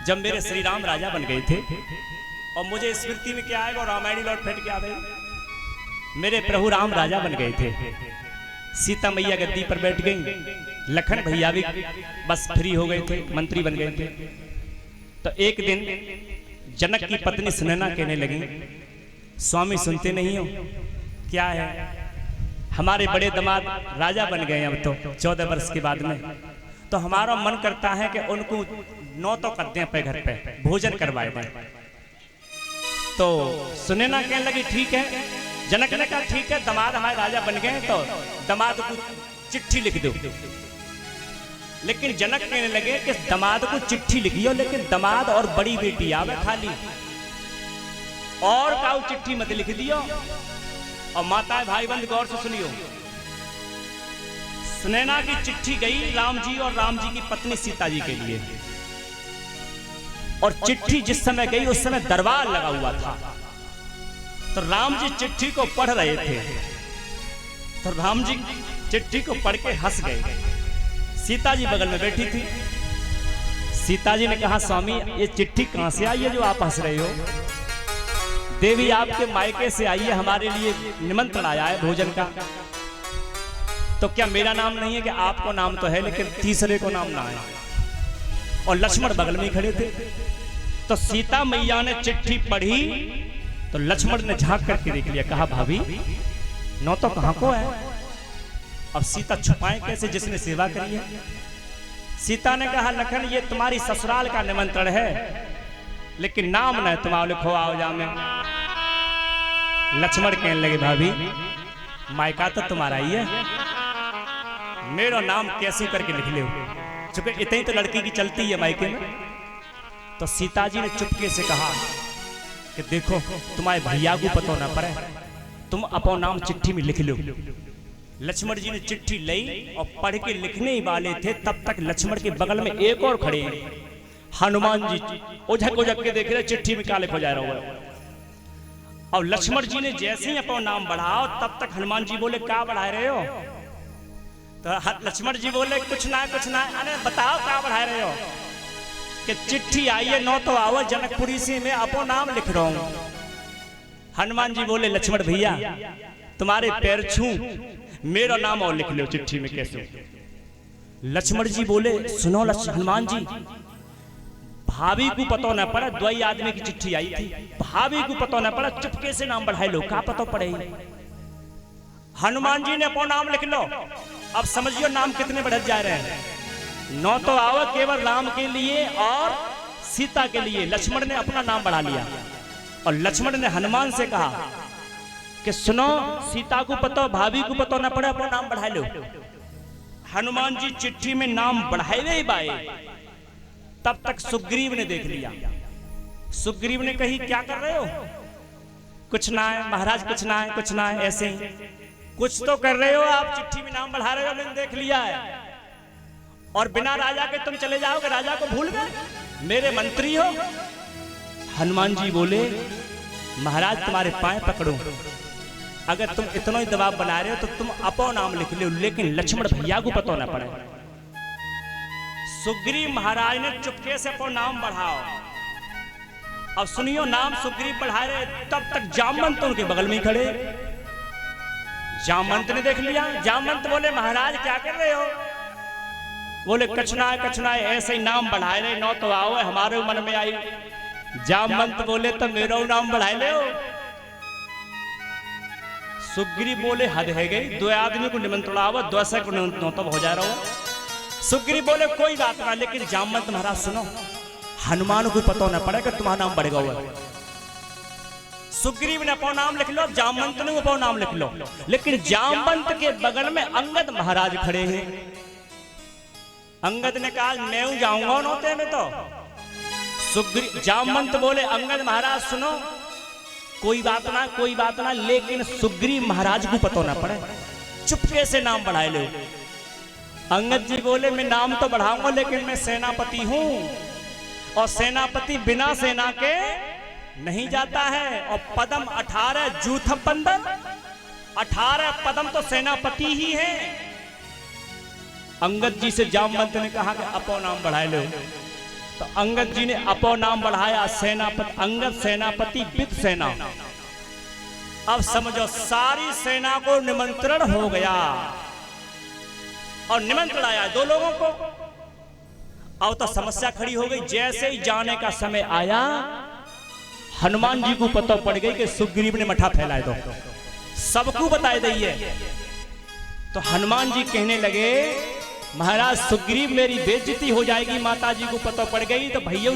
जब मेरे श्री राम राजा बन गए थे और मुझे स्मृति में क्या आएगा, रामायणी लौट फेंट के आ गए, मेरे प्रभु राम राजा बन गए थे, सीता मैया गद्दी पर बैठ गई, लखन भैया भी बस फ्री हो गए थे, मंत्री बन गए थे। तो एक दिन जनक की पत्नी सुनैना कहने लगी, स्वामी सुनते नहीं हो क्या है, हमारे बड़े दामाद राजा बन गए अब तो 14 वर्ष के बाद में, तो हमारा मन करता है कि उनको नौतो कर दें पे घर पे भोजन करवाए दें। तो सुनैना कहने लगी ठीक है। जनक ने कहा ठीक है, दामाद हमारे राजा बन गए तो दामाद को चिट्ठी लिख दो। लेकिन जनक कहने लगे कि दामाद को चिट्ठी लिखियो, लेकिन दामाद और बड़ी बेटी आवे खाली, और काऊ चिट्ठी मत लिख दियो। और माता भाई बंद गौर से सुनियो, सुनैना की चिट्ठी गई राम जी और राम जी की पत्नी सीता जी के लिए, और चिट्ठी जिस समय गई उस समय दरबार लगा हुआ था। तो राम जी चिट्ठी को पढ़ रहे थे, तो राम जी चिट्ठी को पढ़ के हंस गए। सीता जी बगल में बैठी थी। सीता जी ने कहा स्वामी ये चिट्ठी कहां से आई है जो आप हंस रहे हो? देवी आपके मायके से आई है, हमारे लिए निमंत्रण आया है भोजन का। तो क्या मेरा नाम नहीं है? कि आपको नाम तो है लेकिन तीसरे को नाम ना है। और लक्ष्मण बगल में ही खड़े थे। तो सीता मैया ने चिट्ठी पढ़ी तो लक्ष्मण ने झांक करके देख लिया, कहा भाभी नौ तो कहां को है? अब सीता छुपाए कैसे जिसने सेवा करी है? सीता ने कहा लखन ये तुम्हारी ससुराल का निमंत्रण है, लेकिन नाम न तुम्हारा लिखो आओ जा में। लक्ष्मण कहने लगे भाभी मायका तो तुम्हारा ही है, मेरा नाम कैसे करके लिख ले, चूंकि इतनी तो लड़की की चलती है मायके में। तो सीता जी ने चुपके से कहा कि देखो तुम्हारे भैया को पता ना पड़े, तुम अपना नाम चिट्ठी में लिख लो। लक्ष्मण जी ने चिट्ठी ली और पढ़ के लिखने ही वाले थे, तब तक लक्ष्मण के बगल में एक और खड़े हैं हनुमान जी, उझक उझक के देख रहे चिट्ठी में क्या लिखो जा रहा है। और लक्ष्मण जी ने जैसे ही अपना नाम बढ़ाओ तब तक हनुमान जी बोले क्या बढ़ा रहे हो? तो लक्ष्मण जी बोले कुछ ना अरे बताओ क्या बढ़ा रहे हो? कि चिट्ठी आई है नौ तो आओ जनकपुरी से मैं अपना नाम लिख रहा हूं। हनुमान जी बोले लक्ष्मण भैया तुम्हारे पैर छू, मेरा नाम और लिख लो चिट्ठी में कैसे? लक्ष्मण जी बोले सुनो हनुमान जी, भाभी को पता न पड़ा, दो ही आदमी की चिट्ठी आई थी, भाभी को पता न पड़ा, चुपके से नाम बढ़ाए लो, क्या पता पड़े? हनुमान जी ने अपना नाम लिख लो। अब समझियो नाम कितने बढ़ जा रहे हैं। नौ तो आओ केवल राम के लिए और सीता के लिए लक्ष्मण ने अपना नाम बढ़ा लिया। और लक्ष्मण ने हनुमान से कहा कि सुनो सीता को पता भाभी को पता न पड़े, अपना नाम बढ़ा लो। हनुमान जी चिट्ठी में नाम बढ़ाए ही बाए, तब तक सुग्रीव ने देख लिया। सुग्रीव ने कही क्या कर रहे हो? कुछ ना है महाराज, कुछ ना है, कुछ ना है, ऐसे ही कुछ तो कर रहे हो आप, चिट्ठी में नाम बढ़ा रहे हो, मैंने देख लिया है। और बिना राजा के तुम चले जाओगे, राजा को भूल गए, मेरे मंत्री हो। हनुमान जी बोले महाराज तुम्हारे पांव पकड़ो, अगर तुम इतना ही दबाव बना रहे हो तो तुम अपना नाम लिख लो, लेकिन लक्ष्मण भैया को पता ना पड़े। सुग्रीव महाराज ने चुपके से अपना नाम बढ़ाओ। अब सुनियो नाम सुग्रीव बढ़ा रहे, तब तक जामवंत उनके बगल में ही खड़े। जामवंत ने देख लिया। जामवंत बोले महाराज क्या कर रहे हो? बोले कछना है, ऐसे ही नाम बढ़ाए रहे, नौ तो आओ हमारे मन में आई। जामवंत बोले तो मेरा नाम बढ़ाए ले। सुग्रीव बोले हद है गई, दो आदमी को निमंत्रण आओ, 200 को निमंत्रण तो हो जा रहा हो। सुग्रीव बोले कोई बात ना, लेकिन जामवंत महाराज सुनो, हनुमान को पता न पड़े कि तुम्हारा नाम बढ़ेगा हुआ। सुग्रीव ने अपना नाम लिख लो, जामवंत ने अपना नाम लिख लो, लेकिन जामवंत के बगल में अंगद महाराज खड़े हैं। अंगद ने कहा मैं जाऊंगा नौते में। तो सुग्रीव जामवंत बोले अंगद महाराज सुनो, कोई बात ना, लेकिन सुग्रीव महाराज को पता ना पड़े, चुपके से नाम बढ़ाए लो। अंगद जी बोले मैं नाम तो बढ़ाऊंगा, लेकिन मैं सेनापति हूं, और सेनापति बिना सेना के नहीं जाता है। और पदम 18 जूथ बंदन, 18 पदम तो सेनापति ही है। अंगद जी से जामवंत ने कहा कि अपना नाम बढ़ाए लो। तो अंगद जी ने अपो नाम बढ़ाया सेनापति, अंगद सेनापति विद सेना। अब समझो सारी सेना को निमंत्रण हो गया और निमंत्रण आया 2 लोगों को। अब तो समस्या खड़ी हो गई। जैसे ही जाने का समय आया, हनुमान जी को पता पड़ गई कि सुग्रीव ने मठा फैलाए दो, सबको बताए दिए। तो हनुमान जी कहने लगे महाराज सुग्रीव मेरी बेइज्जती हो जाएगी, माता जी को पता पड़ गई तो भैया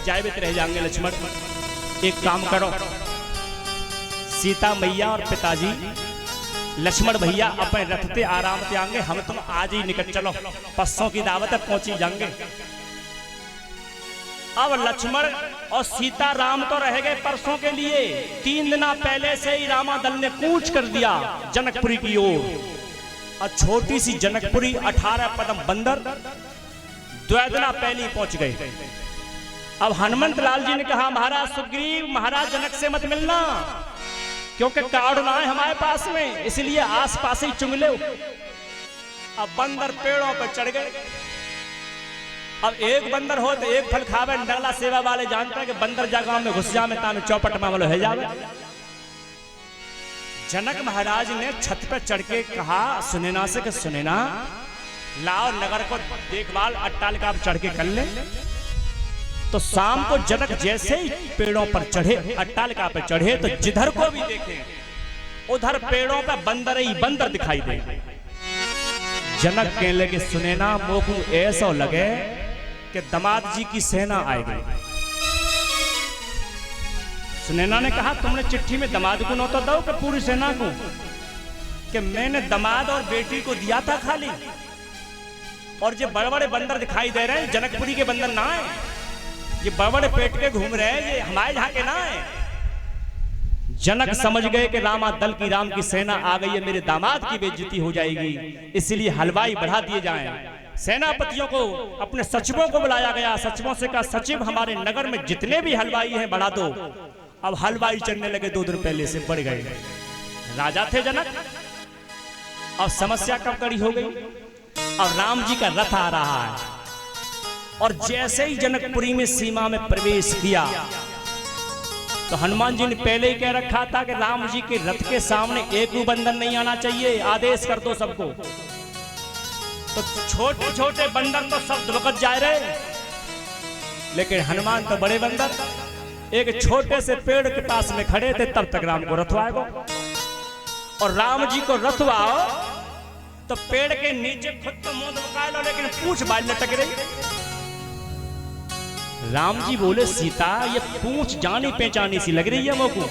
जाए रह जाएंगे। लक्ष्मण एक काम करो, सीता मैया और पिताजी लक्ष्मण भैया अपने रथ पे आराम से आएंगे, हम तुम आज ही निकल चलो, पस्सों की दावत है पहुंची जाएंगे। अब लक्ष्मण और सीता राम तो रह गए परसों के लिए। 3 दिन पहले से ही रामा दल ने कूच कर दिया जनकपुरी की ओर, और छोटी सी जनकपुरी 18 कदम बंदर 2 दिन पहले पहुंच गए। अब हनुमंत लाल जी ने कहा महाराज सुग्रीव महाराज जनक से मत मिलना, क्योंकि कार्ड ना है हमारे पास में, इसलिए आस पास ही चुंग लो। अब बंदर पेड़ों पर चढ़ गए। अब एक बंदर हो तो एक फल खावे, नगला सेवा वाले जानते हैं कि बंदर जगह में घुस जा में तामे चौपट मामलो है जावे। जनक महाराज ने छत पर चढ़ के कहा सुनैना से कि सुनैना लाओ नगर को देखभाल अट्टालिका पर चढ़ के कर ले। तो शाम को जनक जैसे ही पेड़ों पर चढ़े, अट्टालिका पर चढ़े, तो जिधर को भी देखे उधर पेड़ों पर बंदर ही बंदर दिखाई दे। जनक कहने लगे सुनैना मोकू ऐसा लगे कि दामाद जी की सेना आएगी। सुनैना ने कहा तुमने चिट्ठी में दामाद को न तो दो कि पूरी सेना को, कि मैंने दामाद और बेटी को दिया था खाली, और ये बड़े बड़े बंदर दिखाई दे रहे हैं जनकपुरी के बंदर ना है, ये बड़े बड़े पेट के घूम रहे हैं, ये हमारे यहाँ के ना है। जनक समझ गए कि रामा दल की राम की सेना आ गई है, मेरे दामाद की बेइज्जती हो जाएगी, इसलिए हलवाई बढ़ा दिए जाएं। सेनापतियों को अपने सचिवों को बुलाया गया। सचिवों से कहा सचिव हमारे नगर में जितने भी हलवाई हैं बढ़ा दो। अब हलवाई चढ़ने लगे, 2 दिन पहले से बढ़ गए। राजा थे जनक। अब समस्या कब खड़ी हो गई? अब राम जी का रथ आ रहा है, और जैसे ही जनकपुरी में सीमा में प्रवेश किया तो हनुमान जी ने पहले ही कह रखा था कि राम जी के रथ के सामने एक भी बंदर नहीं आना चाहिए, आदेश कर दो सबको। तो छोटे छोटे बंदर तो सब दुबकत जा रहे, लेकिन हनुमान तो बड़े बंदर एक छोटे से पेड़ के पास में खड़े थे। तब तक राम को रथवाएगा, और राम जी को रथवाओ तो पेड़ के नीचे खुद तो मुंह दुबका लो, लेकिन पूंछ बाल लटक रही। राम जी बोले सीता ये पूंछ जानी पहचानी सी लग रही है मोको।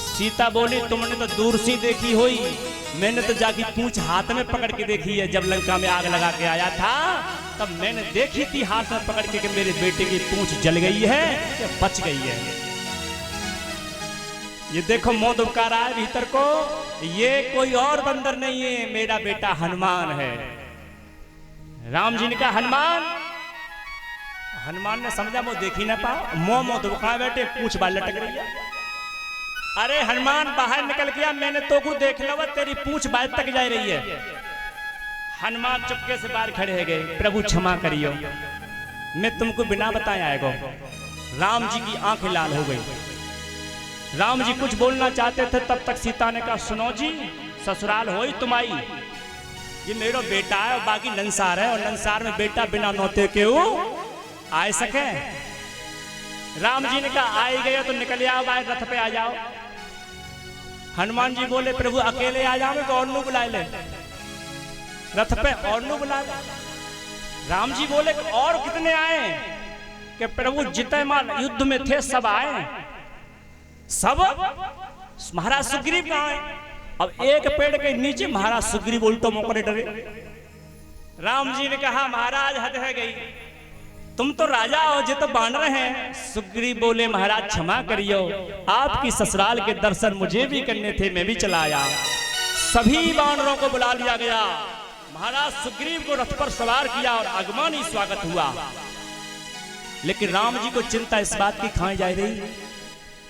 सीता बोली तुमने तो दूर से देखी हुई, मैंने तो जाके पूंछ हाथ में पकड़ के देखी है। जब लंका में आग लगा के आया था तब मैंने देखी थी हाथ में पकड़ के कि मेरे बेटे की पूंछ जल गई है या बच गई है। ये देखो मुंह दुबका रहा है भीतर को, ये कोई और बंदर नहीं है, मेरा बेटा हनुमान है। राम जी ने कहा हनुमान। हनुमान ने समझा वो देख ही ना पाओ, मुंह दुबका बैठे, पूंछ बाल लटक रही है। अरे हनुमान बाहर निकल गया, मैंने तो को देख लो, तेरी पूंछ बाल तक जा रही है। हनुमान चुपके से बाहर खड़े हो गए, प्रभु क्षमा करियो, मैं तुमको बिना बताए आएगा। राम जी की आंखें लाल हो गई। राम जी कुछ बोलना चाहते थे, तब तक सीता ने कहा सुनो जी ससुराल हो तुम आई, ये मेरा बेटा है और बाकी नंसार है, और नंसार में बेटा बिना नौते के आ सके। राम जी ने कहा आई गए तो निकल आओ, रथ पे आ जाओ। हनुमान जी बोले प्रभु अकेले आ जाओ तो और नु बुला ले, रथ पे और नु बुला ले। राम जी बोले और कितने आए? कि प्रभु जितने मार युद्ध में थे सब आए। सब? महाराज सुग्रीव कहाँ है? अब एक पेड़ के नीचे महाराज सुग्रीव उल्टो मोकरे डरे। राम जी ने कहा महाराज हद है गई, तुम तो राजा हो, जे तो बानर हैं। सुग्रीव बोले महाराज क्षमा करियो, आपकी ससुराल के दर्शन मुझे भी करने थे, मैं भी चला आया। सभी बानरों को बुला लिया गया, महाराज सुग्रीव को रथ पर सवार किया और आगमनी स्वागत हुआ। लेकिन राम जी को चिंता इस बात की खाई जा रही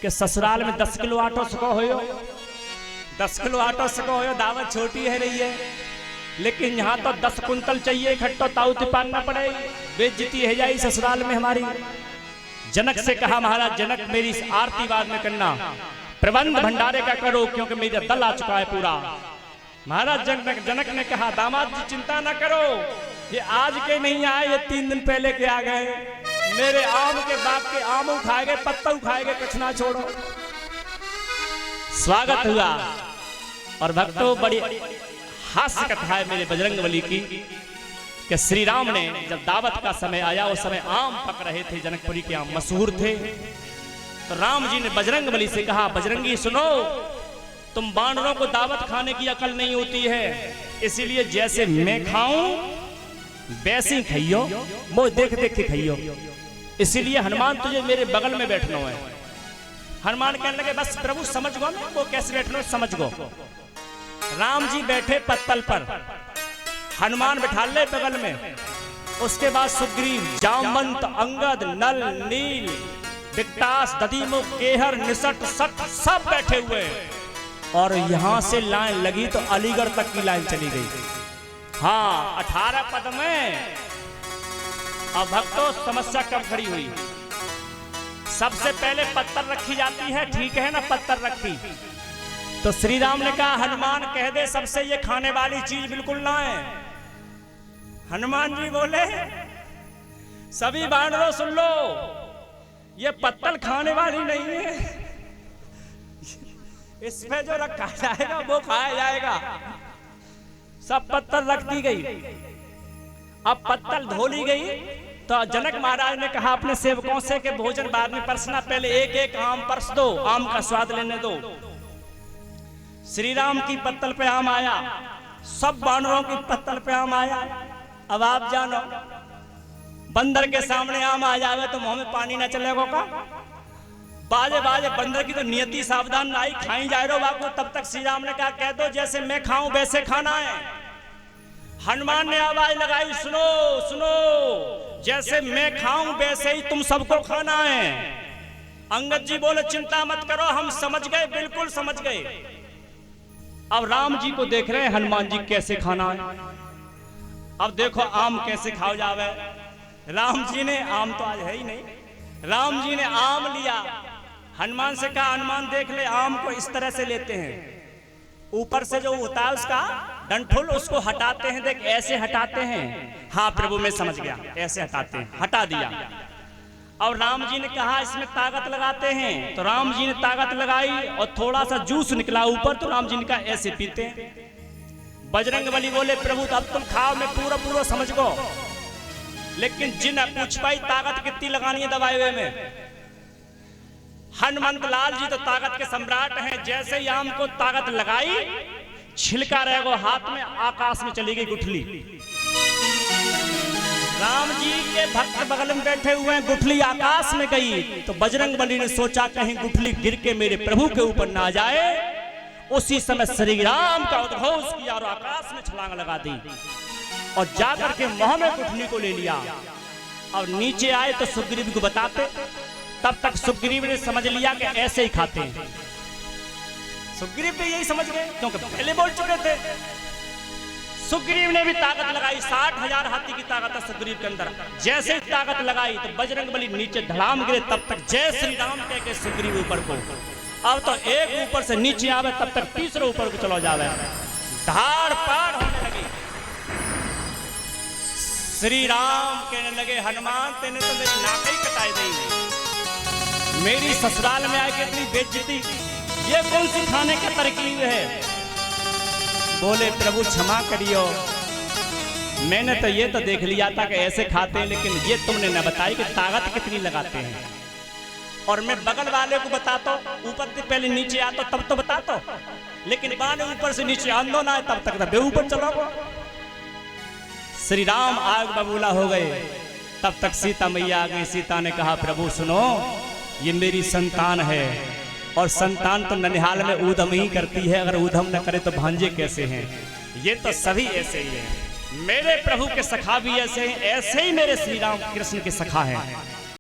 कि ससुराल में 10 किलो आटो सको हो, 10 किलो आटो सको हो, दावत छोटी है रही है, लेकिन यहाँ तो 10 कुंतल चाहिए इकट्ठो ताऊ तिपालना पड़ेगी। बेइज्जती है जाई ससुराल में हमारी। जनक से कहा महाराज जनक मेरी आरती बाद में करना, प्रबंध भंडारे का करो क्योंकि मेरा दल आ चुका है पूरा। महाराज जनक ने कहा दामाद जी चिंता ना करो, ये आज के नहीं आए, ये 3 दिन पहले के आ गए। मेरे आम के बाग के आम उखाए गए, पत्ता उखाए गए, कुछ ना छोड़ो। स्वागत हुआ। और भक्तों बड़ी हास्य कथा है मेरे बजरंगबली की कि श्री राम ने जब दावत का समय आया उस समय आम पक रहे थे, जनकपुरी के आम मशहूर थे। तो राम जी ने बजरंगबली से कहा बजरंगी सुनो, तुम बानरों को दावत खाने की अकल नहीं होती है, इसीलिए जैसे मैं खाऊं वैसे ही खाइयो, वो देख देख के खाइयो। इसीलिए हनुमान तुझे मेरे बगल में बैठना है। हनुमान कहने लगे बस प्रभु समझ गो ना वो कैसे बैठना समझ गो। राम जी बैठे पत्तल पर, हनुमान बैठा ले बगल में। उसके बाद सुग्रीव, जामवंत, अंगद, नल, नील, विकटास, दधिमुख, केहर, निसट, सट सब बैठे हुए। और यहां से लाइन लगी तो अलीगढ़ तक की लाइन चली गई। हाँ 18 पद में। अब भक्तों समस्या कब खड़ी हुई? सबसे पहले पत्थर रखी जाती है, ठीक है ना, पत्थर रखी तो श्री राम ने कहा हनुमान कह दे सबसे ये खाने वाली चीज बिल्कुल ना है। हनुमान जी बोले सभी बानरों सुन लो, ये पत्तल खाने वाली नहीं है, इसमें जो रखा जाएगा वो खाया जाएगा। सब पत्तल रख दी गई। अब पत्तल धो ली गई तो जनक महाराज ने कहा अपने सेवकों से कि भोजन बाद में परसना, पहले एक एक आम परस दो, आम का स्वाद लेने दो। श्री राम की पत्तल पे आम आया, सब बानरों की पत्तल पे आम आया। अब आप जानो बंदर के सामने आम आ जावे तो मुंह में पानी ना चलेगा का? बाजे बाजे बंदर की तो नियति सावधान ना आई, खाई जा रहे बाबू। तब तक श्री राम ने कहा कह दो जैसे मैं खाऊं वैसे खाना है। हनुमान ने आवाज लगाई सुनो सुनो, जैसे मैं खाऊं वैसे ही तुम सबको खाना है। अंगद जी बोले चिंता मत करो हम समझ गए, बिल्कुल समझ गए। अब राम जी को देख रहे हैं हनुमान जी कैसे खाना है। अब देखो आम कैसे खाओ जावे। राम जी ने, आम तो आज है ही नहीं, राम जी ने आम लिया, हनुमान से कहा हनुमान देख ले आम को इस तरह से लेते हैं, ऊपर से जो होता है उसका डंठल उसको हटाते हैं, देख ऐसे हटाते हैं। हाँ प्रभु मैं समझ गया, ऐसे हटाते हैं, हटा दिया। और राम जी ने कहा इसमें ताकत लगाते हैं, तो राम जी ने ताकत लगाई और थोड़ा सा जूस निकला ऊपर, तो राम जी ने कहा ऐसे पीते हैं। बजरंगबली बोले प्रभु अब तुम खाओ, मैं पूरा पूरा समझ गो, लेकिन जिन पूछ पाई ताकत कितनी लगानी है दवाई हुए में। हनुमंत लाल जी तो ताकत के सम्राट हैं, जैसे ही आम को ताकत लगाई छिलका रह गो हाथ में, आकाश में चली गई गुठली। राम जी के भक्त बगल में बैठे हुए हैं, गुठली आकाश में गई तो बजरंगबली ने सोचा कहीं गुठली गिर के मेरे प्रभु के ऊपर ना जाए। उसी समय श्री राम का उद्घोष किया और आकाश में छलांग लगा दी और जाकर के मुंह में गुठली को ले लिया। और नीचे आए तो सुग्रीव को बताते, तब तक सुग्रीव ने समझ लिया कि ऐसे ही खाते हैं। सुग्रीव भी यही समझ गए क्योंकि पहले बोल चुके थे। सुग्रीव ने भी ताकत लगाई, 60,000 हाथी की ताकत है सुग्रीव के अंदर। जैसे ही ताकत लगाई तो बजरंगबली नीचे धड़ाम गिरे, तब तक जय श्री राम कह के सुग्रीव ऊपर को। अब तो एक ऊपर से नीचे आवे तब तक तीसरे ऊपर को चलो जावे, धाड़ पाड़ होने लगी। श्री राम कहने लगे हनुमान तेने तो मेरी नाक ही कटाई दी, मेरी ससुराल में आके इतनी बेइज्जती, ये कौन सी खाने की तरकीब है। बोले प्रभु क्षमा करियो, मैंने तो ये तो देख लिया था कि ऐसे खाते हैं, लेकिन ये तुमने न बताई कि ताकत कितनी लगाते हैं। और मैं बगल वाले को बताता हूं, ऊपर से पहले नीचे आता तब तो बताता हूं, लेकिन बाद में ऊपर से नीचे आंदो ना तब तक तो ऊपर चला गो। श्री राम आग बबूला हो गए, तब तक सीता मैया आ गई। सीता ने कहा प्रभु सुनो, ये मेरी संतान है और संतान तो ननिहाल में ऊधम ही करती है, अगर ऊधम न करे तो भांजे कैसे हैं। ये तो सभी ऐसे ही हैं, मेरे प्रभु के सखा भी ऐसे हैं, ऐसे ही मेरे श्री राम कृष्ण के सखा हैं।